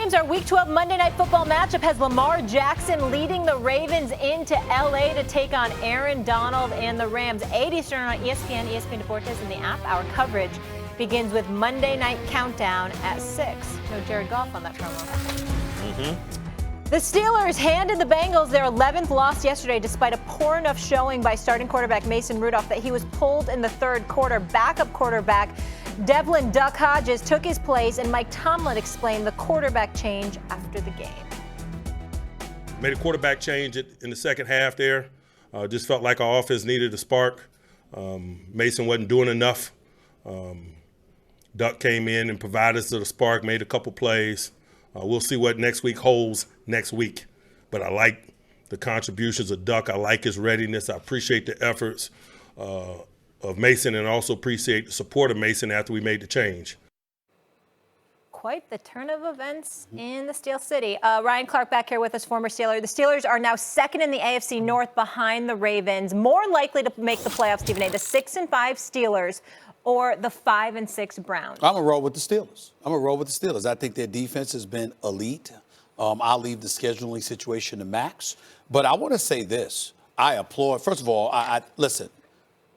games. Our Week 12 Monday Night Football matchup has Lamar Jackson leading the Ravens into L.A. to take on Aaron Donald and the Rams. 8 Eastern on ESPN, ESPN Deportes, and the app. Our coverage begins with Monday Night Countdown at 6. No Jared Goff on that promo. The Steelers handed the Bengals their 11th loss yesterday despite a poor enough showing by starting quarterback Mason Rudolph that he was pulled in the third quarter. Backup quarterback Devlin Duck Hodges took his place, and Mike Tomlin explained the quarterback change after the game. Made a quarterback change in the second half there. Just felt like our offense needed a spark. Mason wasn't doing enough. Duck came in and provided us the spark, made a couple plays. We'll see what next week holds next week. But I like the contributions of Duck. I like his readiness. I appreciate the efforts of Mason, and also appreciate the support of Mason after we made the change. Quite the turn of events in the Steel City. Ryan Clark back here with us, former Steeler. The Steelers are now second in the AFC North behind the Ravens. More likely to make the playoffs, Stephen A. The 6-5 Steelers or the 5-6 Browns? I'm going to roll with the Steelers. I think their defense has been elite. I'll leave the scheduling situation to Max. But I want to say this. I applaud. First of all, listen,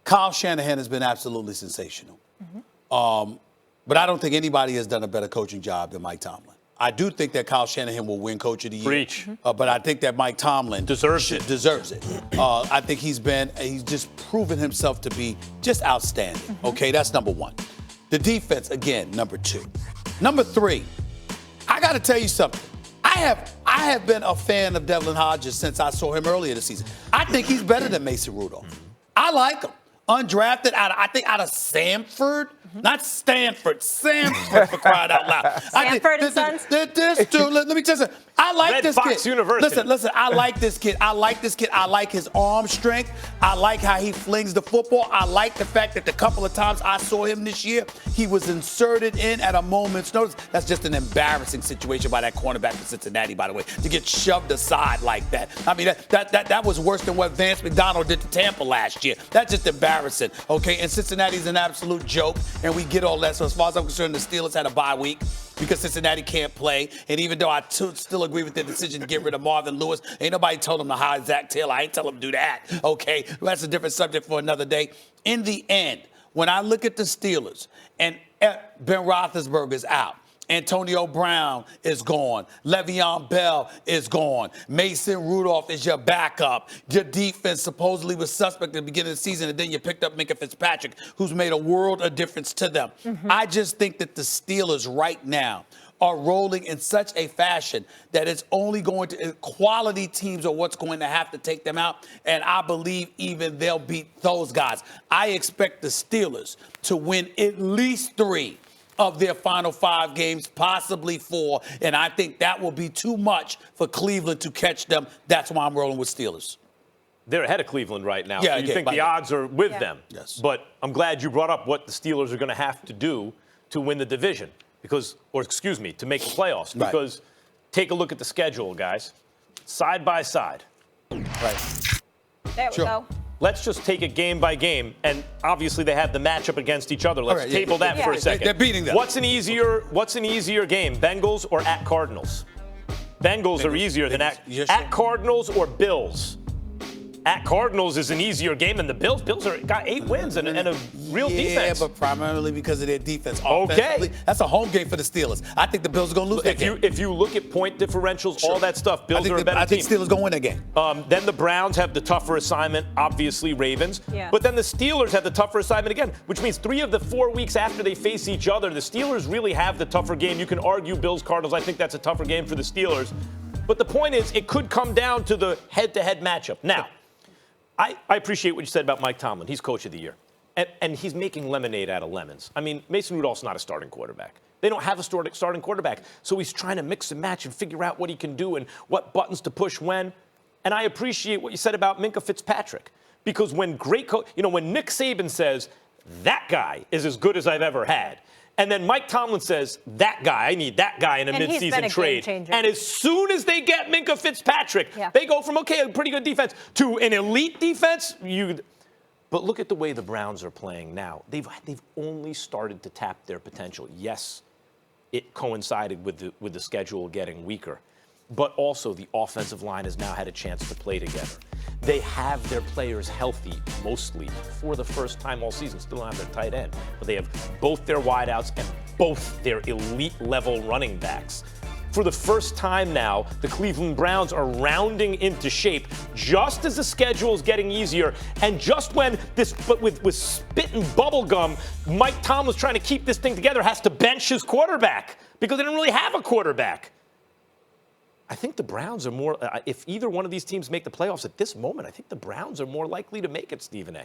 Kyle Shanahan has been absolutely sensational. But I don't think anybody has done a better coaching job than Mike Tomlin. I do think that Kyle Shanahan will win Coach of the Year. Preach. But I think that Mike Tomlin deserves it. I think he's just proven himself to be just outstanding. Okay, that's number one. The defense, again, number two. Number three, I got to tell you something. I have been a fan of Devlin Hodges since I saw him earlier this season. I think he's better than Mason Rudolph. I like him. Undrafted, out of Samford. Not Stanford, Samford, for crying out loud. Sanford and Sons? This dude, let me tell you something. I like Red this Fox kid. University. Listen, I like this kid. I like his arm strength. I like how he flings the football. I like the fact that the couple of times I saw him this year, he was inserted in at a moment's notice. That's just an embarrassing situation by that cornerback for Cincinnati, by the way, to get shoved aside like that. I mean, that was worse than what Vance McDonald did to Tampa last year. That's just embarrassing, okay? And Cincinnati's an absolute joke, and we get all that. So as far as I'm concerned, the Steelers had a bye week because Cincinnati can't play. And even though I still agree with the decision to get rid of Marvin Lewis, ain't nobody told him to hire Zach Taylor. I ain't tell him to do that, okay? That's a different subject for another day. In the end, when I look at the Steelers and Ben Roethlisberger's out, Antonio Brown is gone. Le'Veon Bell is gone. Mason Rudolph is your backup. Your defense supposedly was suspect at the beginning of the season, and then you picked up Minkah Fitzpatrick, who's made a world of difference to them. I just think that the Steelers right now are rolling in such a fashion that it's only going to quality teams are what's going to have to take them out. And I believe even they'll beat those guys. I expect the Steelers to win at least 3 of their final 5 games, possibly 4. And I think that will be too much for Cleveland to catch them. That's why I'm rolling with Steelers. They're ahead of Cleveland right now. Yeah, so you think the odds are with them. Yes. But I'm glad you brought up what the Steelers are going to have to do to win the division. To make the playoffs. Right. Because take a look at the schedule, guys. Side by side. Right. There we go. Let's just take it game by game, and obviously they have the matchup against each other. Let's table that for a second. They're beating them. What's an easier game, Bengals or at Cardinals? Bengals are easier than at Cardinals or Bills. At Cardinals is an easier game than the Bills. Bills got 8 wins and a real defense. Yeah, but primarily because of their defense. Okay. That's a home game for the Steelers. I think the Bills are going to lose that game. If you look at point differentials, all that stuff, Bills are a better team. I think Steelers going to win that game. Then the Browns have the tougher assignment, obviously Ravens. Yeah. But then the Steelers have the tougher assignment again, which means 3 of the 4 weeks after they face each other, the Steelers really have the tougher game. You can argue Bills, Cardinals. I think that's a tougher game for the Steelers. But the point is, it could come down to the head-to-head matchup. Now, I appreciate what you said about Mike Tomlin. He's coach of the year. And he's making lemonade out of lemons. I mean, Mason Rudolph's not a starting quarterback. They don't have a starting quarterback. So he's trying to mix and match and figure out what he can do and what buttons to push when. And I appreciate what you said about Minkah Fitzpatrick. Because when when Nick Saban says, that guy is as good as I've ever had, and then Mike Tomlin says, that guy, I need that guy in a midseason trade. And as soon as they get Minkah Fitzpatrick, they go from, a pretty good defense to an elite defense. But look at the way the Browns are playing now. They've only started to tap their potential. Yes, it coincided with the schedule getting weaker. But also the offensive line has now had a chance to play together. They have their players healthy, mostly, for the first time all season. Still don't have their tight end, but they have both their wideouts and both their elite-level running backs. For the first time now, the Cleveland Browns are rounding into shape just as the schedule is getting easier, and just when this, but with spit and bubble gum, Mike Tomlin's trying to keep this thing together, has to bench his quarterback because they didn't really have a quarterback. I think the Browns are more, if either one of these teams make the playoffs at this moment, I think the Browns are more likely to make it, Stephen A.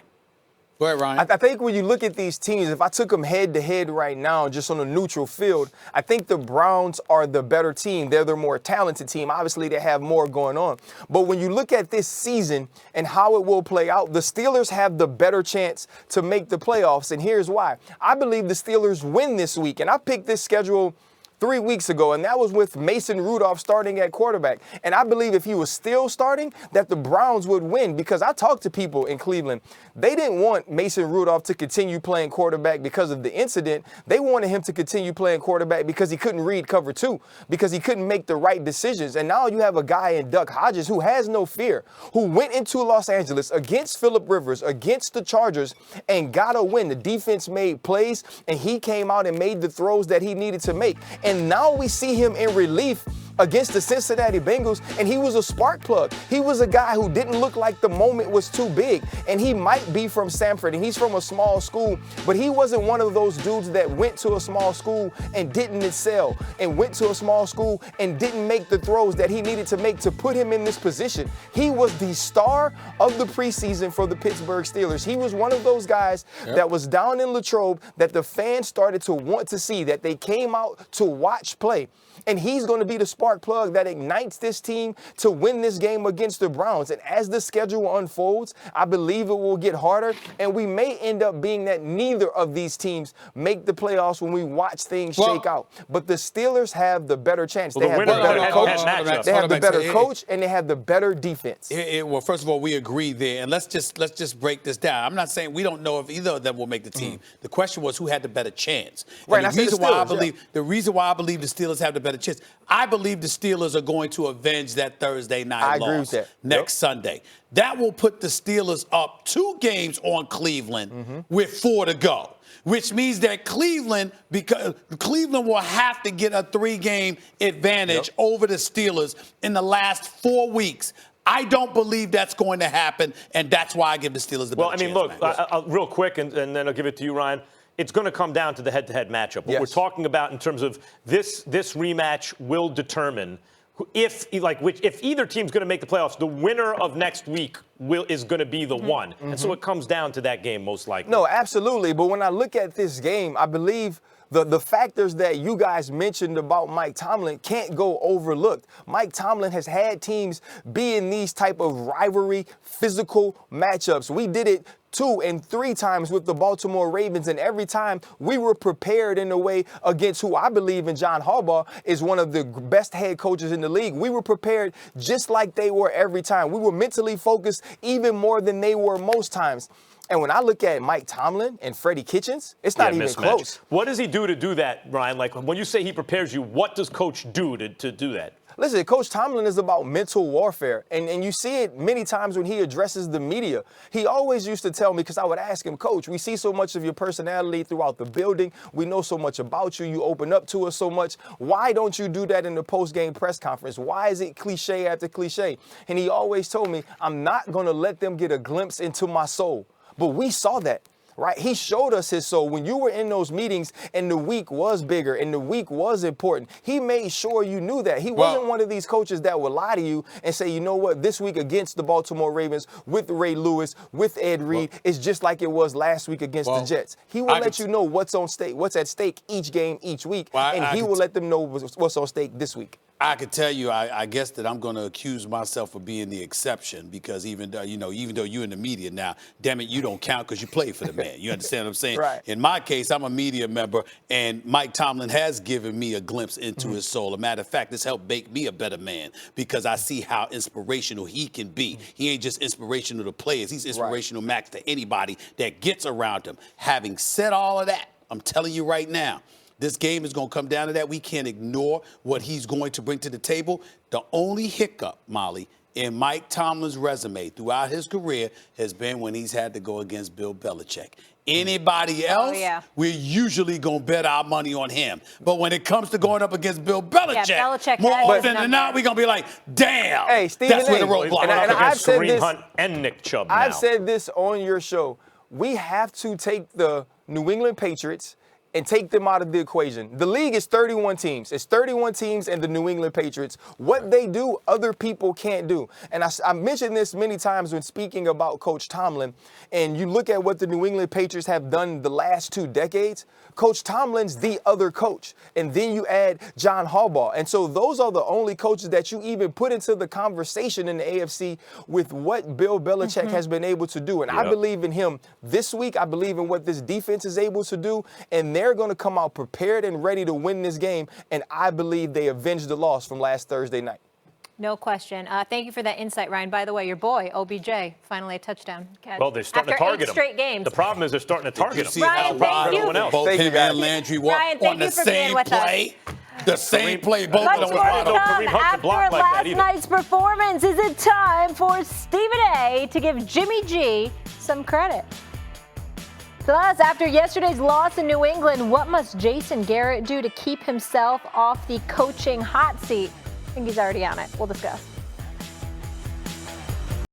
Go ahead, Ryan. I think when you look at these teams, if I took them head-to-head right now, just on a neutral field, I think the Browns are the better team. They're the more talented team. Obviously, they have more going on. But when you look at this season and how it will play out, the Steelers have the better chance to make the playoffs, and here's why. I believe the Steelers win this week, and I picked this schedule 3 weeks ago, and that was with Mason Rudolph starting at quarterback. And I believe if he was still starting, that the Browns would win, because I talked to people in Cleveland. They didn't want Mason Rudolph to continue playing quarterback because of the incident. They wanted him to continue playing quarterback because he couldn't read cover 2, because he couldn't make the right decisions. And now you have a guy in Duck Hodges who has no fear, who went into Los Angeles against Phillip Rivers, against the Chargers, and got a win. The defense made plays, and he came out and made the throws that he needed to make. And now we see him in relief against the Cincinnati Bengals, and he was a spark plug. He was a guy who didn't look like the moment was too big, and he might be from Sanford, and he's from a small school, but he wasn't one of those dudes that went to a small school and didn't excel, and went to a small school and didn't make the throws that he needed to make to put him in this position. He was the star of the preseason for the Pittsburgh Steelers. He was one of those guys that was down in Latrobe that the fans started to want to see, that they came out to watch play. And he's going to be the spark plug that ignites this team to win this game against the Browns. And as the schedule unfolds, I believe it will get harder. And we may end up being that neither of these teams make the playoffs when we watch things shake out. But the Steelers have the better chance. They have the better coach. They have the better coach, and they have the better defense. Well, first of all, we agree there. And let's just break this down. I'm not saying we don't know if either of them will make the team. The question was who had the better chance. Right. And the reason why I believe the Steelers have the better chance, I believe the Steelers are going to avenge that Thursday night loss next Sunday. That will put the Steelers up 2 games on Cleveland with 4 to go, which means that Cleveland will have to get a 3-game advantage over the Steelers in the last 4 weeks. I don't believe that's going to happen, and that's why I give the Steelers the better chance. Well, I mean, look, real quick, and then I'll give it to you, Ryan. It's going to come down to the head-to-head matchup. What we're talking about in terms of this rematch will determine if either team's going to make the playoffs, the winner of next week is going to be the one. And so it comes down to that game most likely. No, absolutely. But when I look at this game, I believe the factors that you guys mentioned about Mike Tomlin can't go overlooked. Mike Tomlin has had teams be in these type of rivalry, physical matchups. We did it 2 and 3 times with the Baltimore Ravens, and every time we were prepared in a way against who I believe in John Harbaugh is one of the best head coaches in the league. We were prepared just like they were every time. We were mentally focused even more than they were most times. And when I look at Mike Tomlin and Freddie Kitchens, it's not even close. What does he do to do that, Ryan? Like, when you say he prepares you, what does Coach do to do that? Listen, Coach Tomlin is about mental warfare, and you see it many times when he addresses the media. He always used to tell me, because I would ask him, Coach, we see so much of your personality throughout the building. We know so much about you. You open up to us so much. Why don't you do that in the post-game press conference? Why is it cliche after cliche? And he always told me, I'm not going to let them get a glimpse into my soul. But we saw that. Right? He showed us his soul. When you were in those meetings and the week was bigger and the week was important, he made sure you knew that. He wasn't one of these coaches that would lie to you and say, you know what, this week against the Baltimore Ravens with Ray Lewis, with Ed Reed, it's just like it was last week against the Jets. He will let you know what's at stake each game, each week, and he will let them know what's on stake this week. I could tell you, I guess that I'm going to accuse myself of being the exception, because even though you're in the media now, damn it, you don't count because you play for the man. You understand what I'm saying? Right. In my case, I'm a media member, and Mike Tomlin has given me a glimpse into his soul. A matter of fact, this helped make me a better man, because I see how inspirational he can be. He ain't just inspirational to players. He's inspirational max to anybody that gets around him. Having said all of that, I'm telling you right now, This game is going to come down to that. We can't ignore what he's going to bring to the table. The only hiccup, Molly, in Mike Tomlin's resume throughout his career has been when he's had to go against Bill Belichick. Anybody else, we're usually going to bet our money on him. But when it comes to going up against Bill Belichick, more often than not, we're going to be like, damn, hey, Stephen that's where the roadblock is. And I've said this, Hunt and Nick Chubb now. I've said this on your show. We have to take the New England Patriots and take them out of the equation. The league is 31 teams. It's 31 teams and the New England Patriots. What they do, other people can't do. And I mentioned this many times when speaking about Coach Tomlin, and you look at what the New England Patriots have done the last 2 decades, Coach Tomlin's the other coach. And then you add John Harbaugh. And so those are the only coaches that you even put into the conversation in the AFC with what Bill Belichick has been able to do. And I believe in him this week. I believe in what this defense is able to do. And they're going to come out prepared and ready to win this game. And I believe they avenged the loss from last Thursday night. No question. Thank you for that insight, Ryan. By the way, your boy, OBJ, finally a touchdown catch. Well, they're starting to target him. After 8 straight games. The problem is they're starting to target him. Ryan, thank you. Both him and Landry were on the same play. The same play. Both of them were After last night's performance, is it time for Stephen A. to give Jimmy G some credit? Plus, after yesterday's loss in New England, what must Jason Garrett do to keep himself off the coaching hot seat? I think he's already on it. We'll discuss.